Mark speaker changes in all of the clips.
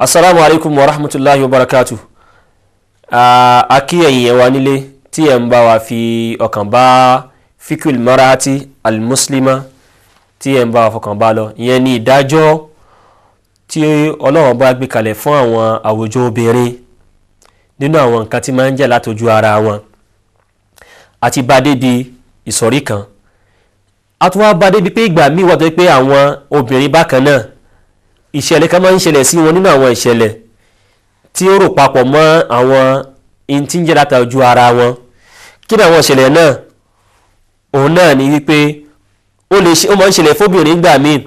Speaker 1: Assalamu alaikum wa rahmatullahi wa barakatuh. Aki ẹ̀yin wa nílé tí ẹ ń bá wa fi ọkàn bá fikul marati al-muslima tí ẹ ń bá wa fọkàn bá lọ. Ìyẹn ni ìdájọ́ tí Ọlọ́run bá gbé kalẹ̀ fún àwọn àwùjọ obìnrin nínú àwọn nǹkan tí máa ń jẹ́ látojú ara wọn. Àti bá débi ìsọ̀rí kan. A tún wá bá débi pé ìgbà míì wà tó pé àwọn obìnrin bákan náà ìṣẹ̀lẹ̀ kan máa ń ṣẹlẹ̀ sí wọn nínú àwọn ìṣẹ̀lẹ̀ tí ó rò papọ̀ mọ́ àwọn tí ń jẹ́ látojú ara wọn. Kí ni àwọn ìṣẹ̀lẹ̀ náà? Òun náà ni wípé ó máa ń ṣẹlẹ̀ fóbìnrin gbà míì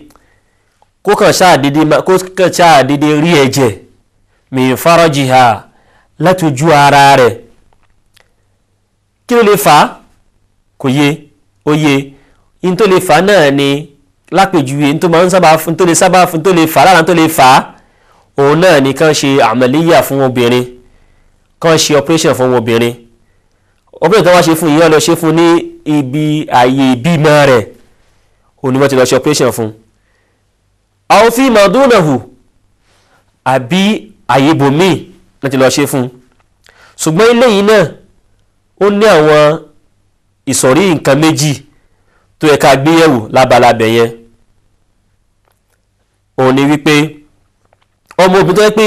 Speaker 1: kó kàn ṣáà dédé rí ẹ̀jẹ̀ min farajiha látojú ara rẹ̀. Kí ló lè fà á? Kò yé ó yé in tó lè fà á náà ni lápèjúwe in tó máa ń sábà fún tó lè fà á lára tó lè fà á òun náà ni kàn ṣe àmàlíyà fún obìnrin, kàn ṣe operation fún obìnrin. Operation tó wá ṣe fún ìyẹn lọ ṣe fún ní ibi ààyè ìbímọ rẹ̀ òun ni wọ́n ti lọ ṣe operation fún. Aw fi ma dunahu àbí ààyè bòmíì láti lọ ṣe fún. Ṣùgbọ́n eléyìí náà ó ní àwọn ìsọ̀rí nǹkan méjì tó yẹ ká gbé yẹ̀wò lábalábẹ̀ yẹn. Òun ni wípé ọmọ obìnrin tó yẹ pé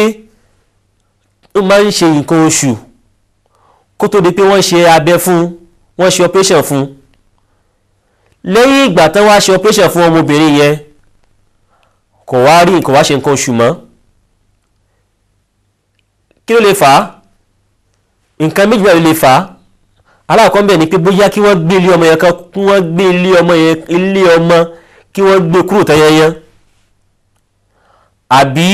Speaker 1: ó máa ń ṣe nǹkan oṣù kó tó di pé wọ́n ṣe abẹ fún, wọ́n ṣe operation fún. Lẹ́yìn ìgbà tán wá ṣe operation fún ọmọbìnrin yẹn kò wá ṣe nǹkan oṣù mọ́. Kí ló lè fà á? Nǹkan méjì ló lè fà á. Alákọ̀ọ́ bẹ̀ ni pé bóyá kí wọ́n gbé ilé ọmọ yẹn kan, kí wọ́n gbé ilé ọmọ kí wọ́n gbé kúrò tán yẹnyẹn. Àbí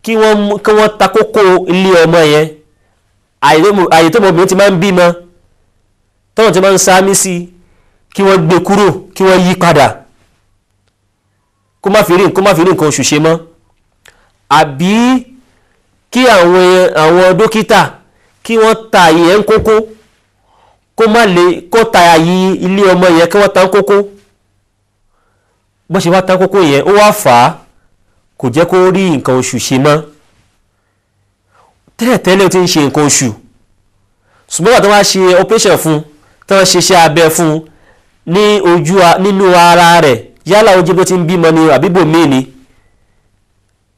Speaker 1: kí wọ́n ta kókó ilé ọmọ yẹn. Àyè tó ọmọbìnrin ti máa ń bímọ tọ́wọ́n ti máa ń sáámi sí kí wọ́n gbé kúrò, kí wọ́n yí padà kó má fi rí nǹkan oṣù ṣe mọ́. Àbí kí àwọn dókítà kí wọ́n ta àyè ẹ̀ ń kókó kó ta àyè ilé ọmọ yẹn kí wọ́n ta ń kókó. Bó ṣe wá ta ń kókó yẹn ó wá fà á kò jẹ́ kó rí nǹkan oṣù ṣe mọ́. Tẹ́lẹ̀tẹ́lẹ̀ ó ti ń ṣe nǹkan oṣù ṣùgbọ́n wà tó wá ṣe operation fún tó wọ́n ṣe iṣẹ́ abẹ fún nínú ara rẹ̀ yálà ojú bó ti ń bímọ ni àbíbò míì ni.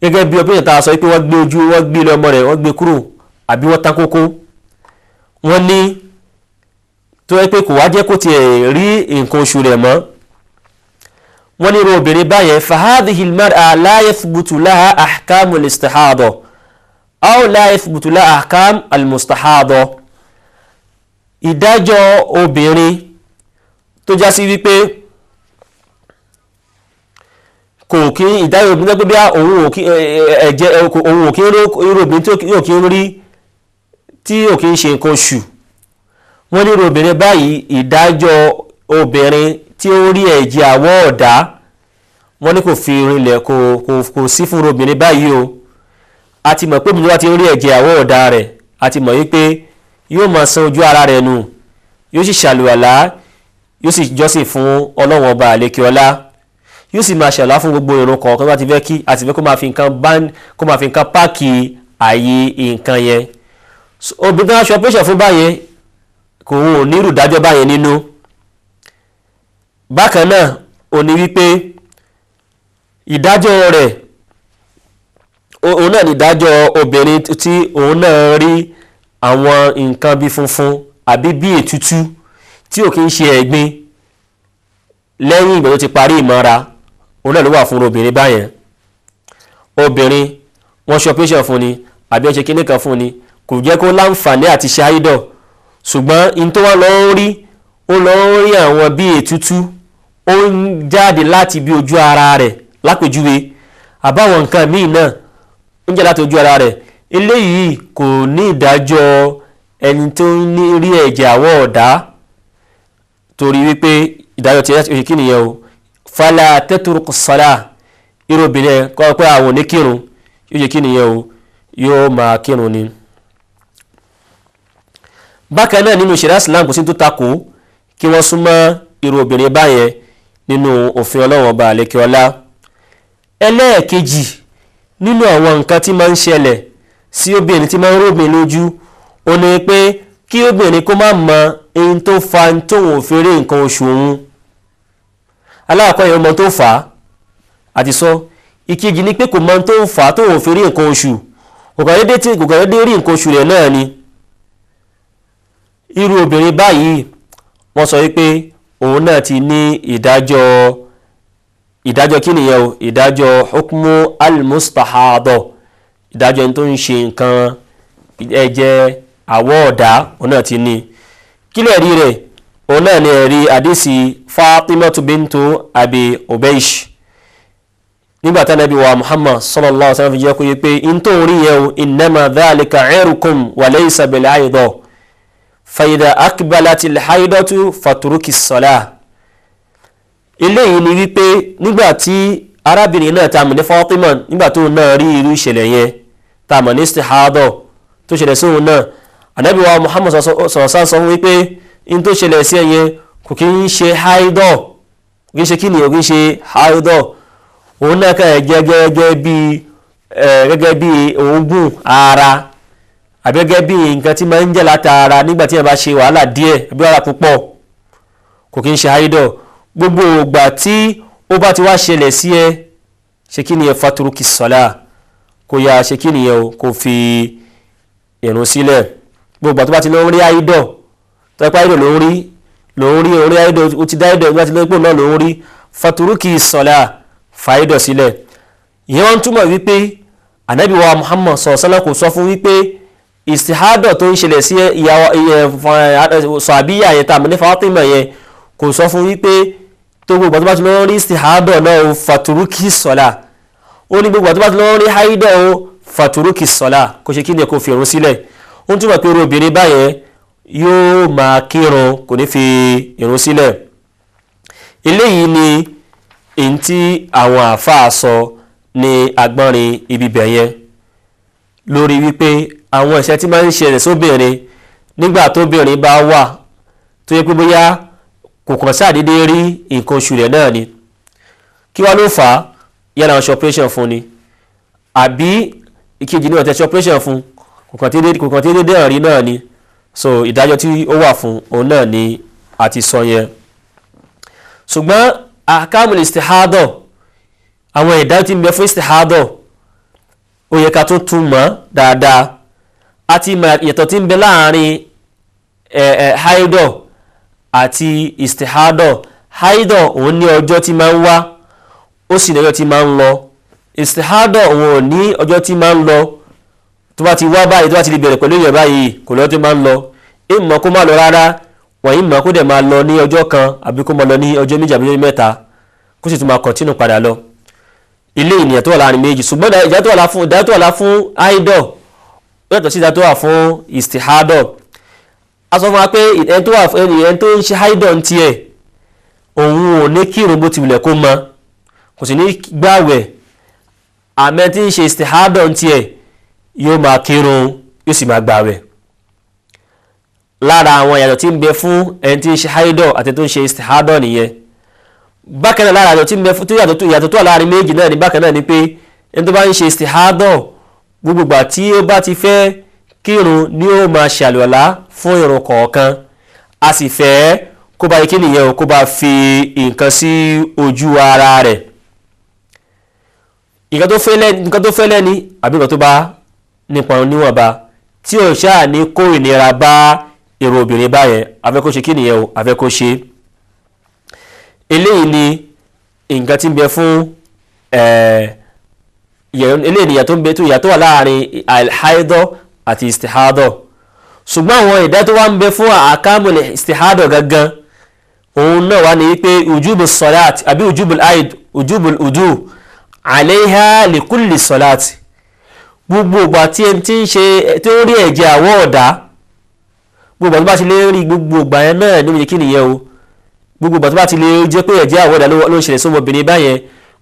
Speaker 1: Gẹ́gẹ́ bí operation tá a sọ pé wọ́n gbé ilé ọmọ rẹ̀ wọ́n gbé kúrò àbí wọ́n ta kókó. Wọ́n ní tó yẹ pé kò wá jẹ́ kó tiẹ̀ rí nǹkan oṣù rẹ̀ mọ́. Wọ́n ní irú obìnrin báyẹn fahadhihi al-mar'a la yathbutu laha ahkamu al-istihada aw la yathbutu laha ahkam al-mustahada. Ìdájọ́ obìnrin tó já sí wípé kò kí ìdájọ́ obìnrin tó bí òun ò kí irú obìnrin tí ò kí ń rí tí ò kí ń ṣe nǹkan oṣù. Wọ́n ní irú obìnrin báyìí ìdájọ́ obìnrin tí ó rí ẹ̀jẹ̀ àwọ̀ ọ̀dá wọ́n ní kò fi rinlẹ̀ kò sí fún obìnrin báyìí o. A ti mọ̀ pé obìnrin wá ti rí ẹ̀jẹ̀ àwọ̀ ọ̀dá rẹ̀ a ti mọ̀ wípé yóò máa san ojú ara rẹ̀ nù, yóò sì ṣàlùwàlá, yóò sì jọ́sìn fún Ọlọ́run ọba àlékè ọlá, yóò sì máa ṣàlùwàlá fún gbogbo ìrun kọ̀ọ̀kan bá ti fẹ́ kí àti fẹ́ kó máa fi nǹkan páàkì ààyè nǹkan yẹn. Obìnrin tó wá ṣe operation fún báyẹn kò ní irú ìdájọ́ báyẹn nínú. Bákan náà ó ní wípé ìdájọ́ rẹ̀ òun náà ní ìdájọ́ obìnrin tí òun náà rí àwọn nǹkan bí funfun àbí bí ètútú tí ò kí ń ṣe ẹ̀gbin lẹ́yìn ìgbà tó ti parí ìmọ̀ra òun náà ló wà fún obìnrin báyẹn. Obìnrin wọ́n ṣe operation fún ni àbí wọ́n ṣe kíní kan fún ni kò jẹ́ kó láǹfààní àti ṣe àìdọ̀ ṣùgbọ́n in tó wá lọ ń rí àwọn bí ètútú ó ń jáde láti bí ojú ara rẹ̀ lápèjúwe àbáwọn nǹkan míì náà ń jáde láti ojú ara rẹ̀. Eléyìí kò ní ìdájọ́ ẹni tó ní rí ẹ̀jẹ̀ àwọ̀ ọ̀dá torí wípé ìdájọ́ ti ṣe kí nìyẹn o. Fala tatruku salah irú obìnrin kọ́ pé àwọn oníkírun yóò ṣe kí nìyẹn o yóò máa kírun ni. Bákan náà nínú ṣẹ̀ríà Islam kò sí tó takò kí wọ́n súnmọ́ irú obìnrin báyẹn nínú òfin Ọlọ́run ọba àlékè ọlá. Ẹlẹ́ẹ̀kejì nínú àwọn nǹkan tí máa ń ṣẹlẹ̀ sí obìnrin tí máa ń róbìn lójú ó ní pé kí obìnrin kó má mọ ohun tó fa tóun ò fi rí nǹkan oṣù òun. aláàkọ́ yẹn mọ tó fà á àti sọ. ìkejì ni pé kò mọ tó ń fà á tóun ò fi rí nǹkan oṣù, kò kàn déédéé rí nǹkan oṣù rẹ̀ náà ni. irú obìnrin báyìí wọ́n sọ wípé òun náà ti ní ìdájọ́ kí nìyẹn o, ìdájọ́ hukmu al-mustahada, ìdájọ́ ẹni tó ń ṣe nǹkan ẹ̀jẹ̀ àwọ̀ ọ̀dá òun náà ti ní. kí lè rí rẹ̀ òun náà ni ẹ̀rí àdísì Fatimatu bintu Abi Ubaysh nígbà tí Ànábì wa Muhammad sallallahu alaihi wasallam fi jẹ́ kó yé pé in tó ń rí yẹn o innama dhalika irkum wa laysa bil haida fa idha aqbalatil haidatu fatruki s-salah. eléyìí ni wípé nígbà tí arábìnrin náà tá mọ̀ ní Fatima nígbà tó náà rí irú ìṣẹ̀lẹ̀ yẹn tá mọ̀ ní istihada tó ṣẹlẹ̀ sóhun náà, Ànábì wa Muhammad sọ̀rọ̀sán sọ fún wípé in tó ṣẹlẹ̀ sí ẹ̀yẹn kò kí ń ṣe haidọ̀, kò kí ń ṣe kí ni ò kí ń ṣe haidọ̀. òun náà kàn jẹ́ gẹ́gẹ́ bí oògùn ara àbí gẹ́gẹ́ bí nǹkan tí máa ń jẹ́ látara nígbà tí ẹ bá ṣe wàhálà díẹ̀ àbí wàhálà púpọ̀, kò kí ń ṣe haidọ̀. gbogbo ìgbà tí ó bá ti wá ṣẹlẹ̀ sí ẹ ṣe kí ni ẹ faturuki sọ́lá, kó yá ṣe kí ni ẹ kó fi ìrun sílẹ̀. gbogbo ìgbà tó bá ti lọ rí haidọ̀ tó ẹ pa haidọ̀ ló ń rí orí haidọ̀ ó ti dá haidọ̀ ìgbà tí lọ́pọ̀ náà ló ń rí faturuki sọ́lá, fàídọ̀ sílẹ̀. ìyẹn wọ́n túmọ̀ wípé Ànábì wa Muhammad sallallahu kò sọ fún wípé istihadọ̀ tó ń ṣẹlẹ̀ sí sàbíyà yẹn tàbí ní Fatima yẹn kò sọ fún wípé tó gbogbo tó bá ti lọ́wọ́ rí istihadọ̀ náà o faturuki sọ́lá, ó ní gbogbo tó bá ti lọ́wọ́ rí haidọ̀ o faturuki sọ́lá, kò ṣe kí ni kò fi ìrun sílẹ̀. ó ń túmọ̀ pé obìnrin báyẹn yóò máa kírun kò ní fi ìrun sílẹ̀. eléyìí ni èyí tí àwọn àáfàá sọ ní agbọ́nrin ibi bẹ̀yẹn lórí wípé àwọn ẹ̀ṣẹ̀ tí máa ń ṣẹlẹ̀ sóbìnrin nígbà tóbìnrin bá wà tó yẹ pé bóyá kò kàn ṣàdédé rí nǹkan oṣù rẹ̀ náà ni, kí wá ló fà á, yálà wọn ṣe operation fún ni àbí ìkejì ní ọ̀tẹ̀ ṣe operation fún kò kàn déédé rí náà ni. so ìdájọ́ tí ó wà fún òun náà ni a ti sọ yẹn. ṣùgbọ́n ahkamul istihada, àwọn ìdájọ́ tí ń bẹ fún istihada ó yẹ ká tó tún mọ̀ dáadáa. àti ìyàtọ̀ tí ń bẹ láàrin haidọ̀ àti istihada. haidọ̀ òun ní ọjọ́ tí máa ń wá ó sì ní ọjọ́ tí máa ń lọ. istihada òun ò ní ọjọ́ tí máa ń lọ, tó bá ti wá báyìí tó bá ti lè bẹ̀rẹ̀ pẹ̀lú ìyẹn báyìí kò lọ́jọ́ tó máa ń lọ. ìmọ̀ kó má lọ rárá, wọ̀nyí mọ̀ kó dẹ̀ máa lọ ní ọjọ́ kan àbí kó máa lọ ní ọjọ́ méjì àbí ọjọ́ mẹ́ta kó sì tún máa kọ̀tínù padà lọ. ilé ènìyàn tó wà láàrin méjì, ṣùgbọ́n ìdájọ́ tó wà lá fún haidọ̀ yàtọ̀ sí ìdájọ́ tó wà fún istihadọ̀. a sọ fún wa pé ẹni tó ń ṣe haidọ̀ ń tiẹ̀ òun ò ní kírun bó ti wulẹ̀ kó mọ, kò sì ní gbààwẹ̀. àmẹ́ tí ń ṣe istihadọ̀ ń tiẹ̀ yóò máa kírun yóò sì máa gbààwẹ̀. lára àwọn ìyàtọ̀ tí ń bẹ fún ẹni tí ń ṣe haidọ̀ àti tó ń ṣe istihadọ̀ nìyẹn. bákan náà lára ìyàtọ̀ tí ń bẹ fún ìyàtọ̀ tó wà láàrin méjì náà ni bákan náà ni pé ẹni tó bá ń ṣe istihadọ̀ gbogbo ìgbà tí ó bá ti fẹ́ kírun ni ó máa ṣàlùwàlá fún ìrun kọ̀ọ̀kan. a sì fẹ́ kó bá kí nìyẹn o, kó bá fi nǹkan sí ojú ara rẹ̀. nǹkan tó fẹ́ lẹ́ni àbí nǹkan tó bá nípa níwọ̀nba tí ò ṣáà ní kó ìnira bá èrò obìnrin báyẹn, afẹ́ kó ṣe kí nìyẹn o, afẹ́ kó ṣe. eléyìí ni nǹkan tí ń bẹ fún eléyìí ni ìyàtọ̀ wà láàrin alhaidọ̀ àti istihadọ̀. ṣùgbọ́n àwọn ìdá tó wá ń bẹ fún ahkamul istihadọ̀ gangan òun náà wá ní wípé ujubul salat àbí ujubul udu alayha li kulli salat. gbogbo ìgbà tí ẹni tí ń ṣe tó rí ẹ̀jẹ̀ àwọ̀ ọ̀dá, gbogbo ìgbà tó bá ti lè rí gbogbo ìgbà yẹn náà ní kí nìyẹn o, gbogbo ìgbà tó bá ti lè jẹ́ pé ẹ̀jẹ̀ àwọ̀ ọ̀dá ló ń ṣẹlẹ̀ sómọbìnrin báyẹn,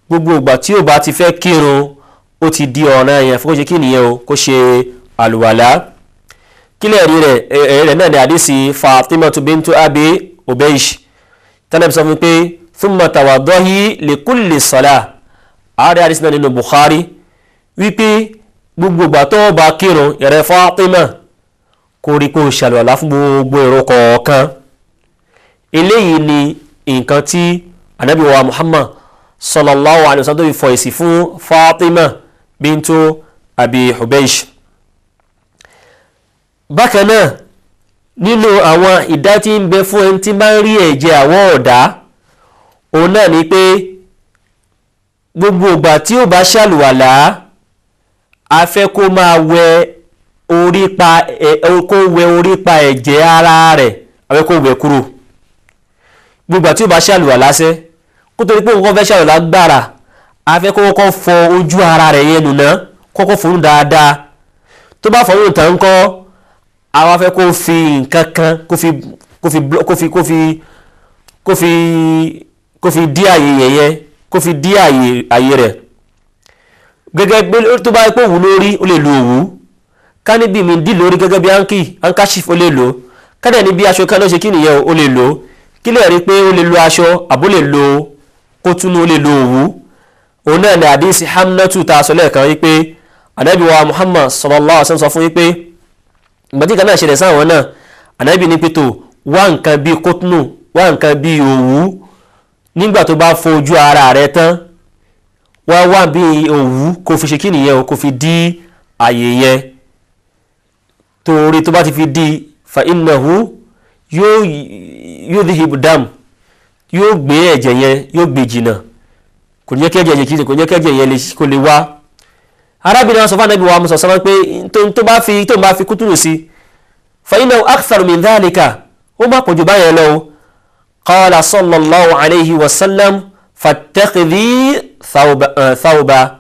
Speaker 1: gbogbo ìgbà tí ó bá ti fẹ́ kírun ó ti di ọ̀ràn yẹn fún kó ṣe kí nìyẹn o, kó ṣe àlùwàlá. kílẹ̀ rẹ̀ náà ní àdísì Fatimatu bintu Abi Ubaysh tánàbí sọ fún pé thumma tawaddahi li kulli salah. ààrẹ àdísì náà nínú Bukhari wípé gbogbo ìgbà tó bá kírun ìrẹ Fatima kó rí pé ó ṣàlùwàlá fún gbogbo ìrun kọ̀ọ̀kan. Eléyìí ni nǹkan tí Ànábì wa Muhammad sallallahu alaihi wasallam tó fi fọ èsì fún Fatima bintu Abi Hubaysh. Bákan náà nínú àwọn ìdá tí ń bẹ fún ẹni tí bá ń rí ẹ̀jẹ̀ àwọ̀ ọ̀dá òun náà ni pé gbogbo ìgbà tí ó bá ṣàlùwàlá a fẹ́ kó máa wẹ orí pa ẹ̀jẹ̀ ara rẹ̀ a fẹ́ kó wẹ kúrò. Gbogbo ìgbà tí ó bá ṣàlùwàlá sẹ́ kó tó rí pé nǹkan fẹ́ ṣàlùwàlá gbára a fẹ́ kó kọ́kọ́ fọ ojú ara rẹ̀ yẹn nù náà kọ́kọ́ fọnú dáadáa. Tó bá fọnú tán ńkọ́ àwa fẹ́ kó fi nǹkan kan kó fi dí àyè yẹn kó fi dí àyè rẹ̀. Gẹ́gẹ́ bí tó bá pé òwú lórí ó lè lo òwú ká níbi mi dí lórí gẹ́gẹ́ bí handkerchief ó lè lò ká dẹ̀ níbi aṣọ kan ló ṣe kí nìyẹn ó lè lò kí lè rí pé ó lè lo aṣọ àbó lè lo kótúnú ó lè lo òwú. Òun náà ni àdísì Hamnatu ta sọ lẹ́ẹ̀kan wípé Ànábì wa Muhammad sallallahu alaihi wasallam sọ fún wípé ìgbàtí kan náà ṣẹlẹ̀ sáwọn náà Ànábì ní pé tó wá nǹkan bí kótúnú wá nǹkan bí òwú nígbà tó bá fọ ojú ara rẹ̀ tán wá bí òwú kó fi ṣe kí nìyẹn kó fi dí àyè yẹn torí tó bá ti fi dí fa innahu yóò dhihibu dam yóò gbé ẹ̀jẹ̀ yẹn yóò gbé jìnà kò ní kí ẹ̀jẹ̀ yẹn kó lè wá. Arábìnrin sọ fún Ànábì wa Muhammad sọ pé tó bá fi kútùrù sí fa innahu akthar min dhalika ó má pọ̀jù báyẹn lọ. Qala sallallahu alayhi wa sallam fattakhidhi thawba.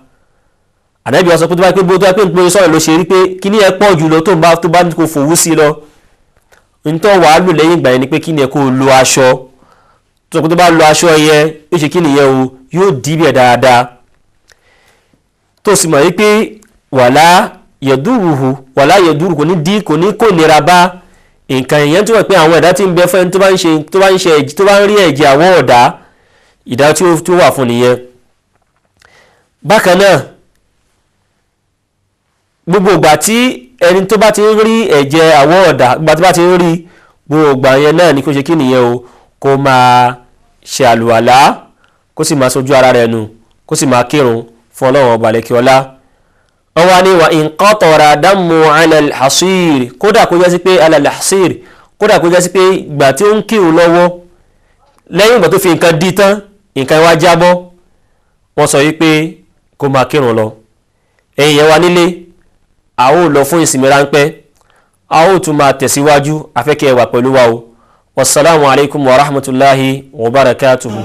Speaker 1: Ànábì sọ pé tó bá pé bó tó pé ń sọ̀rọ̀ ló ṣe rí pé kí ní ẹ pọ̀ jù lọ tó bá ní kò fòwú sí lọ ntọ́ wàá lò lẹ́yìn ìgbà yẹn ni pé kí ni ẹ kó lo aṣọ tó bá lo aṣọ yẹn yóò ṣe kí nìyẹn o yóò dìbẹ̀ dáadáa tó sì mọ̀ wípé wàlá yẹ̀dúrùhù kò ní kò nira bá nǹkan ìyẹn tó wà pé àwọn ẹ̀dá tí ń bẹ fún ẹni tó bá ń rí ẹ̀jẹ̀ àwọ̀ ọ̀dá ìdá tí ó wà fún nìyẹn. Bákan náà gbogbo ìgbà tí ẹni tó bá ti ń rí ẹ̀jẹ̀ àwọ̀ ọ̀dá ìgbà tó bá ti ń rí gbogbo ìgbà yẹn náà ni kó ṣe kí nìyẹn o kó máa ṣe àlùwàlá kó sì máa sojú ara rẹ̀ nù kó sì máa kírun fún Ọlọ́run ọba lẹ́kíọ́lá. wọ́n wá ní wa in qatara damu ala al-hasir kódà kó jẹ́ sí pé ala al-hasir kódà kó jẹ́ sí pé ìgbà tí ó ń kírun lọ́wọ́ lẹ́yìn ìgbà tó fi nǹkan dí tán nǹkan wá jábọ́ wọ́n sọ yí pé kó máa kírun lọ. ẹ̀yin yẹn wá nílé a ó lọ fún ìsinmi ráńpẹ́ a ó tún máa tẹ̀síwájú afẹ́kẹ́ wà pẹ̀lú wa o. Wassalamu alaikum wa rahmatullahi wa barakatuhu.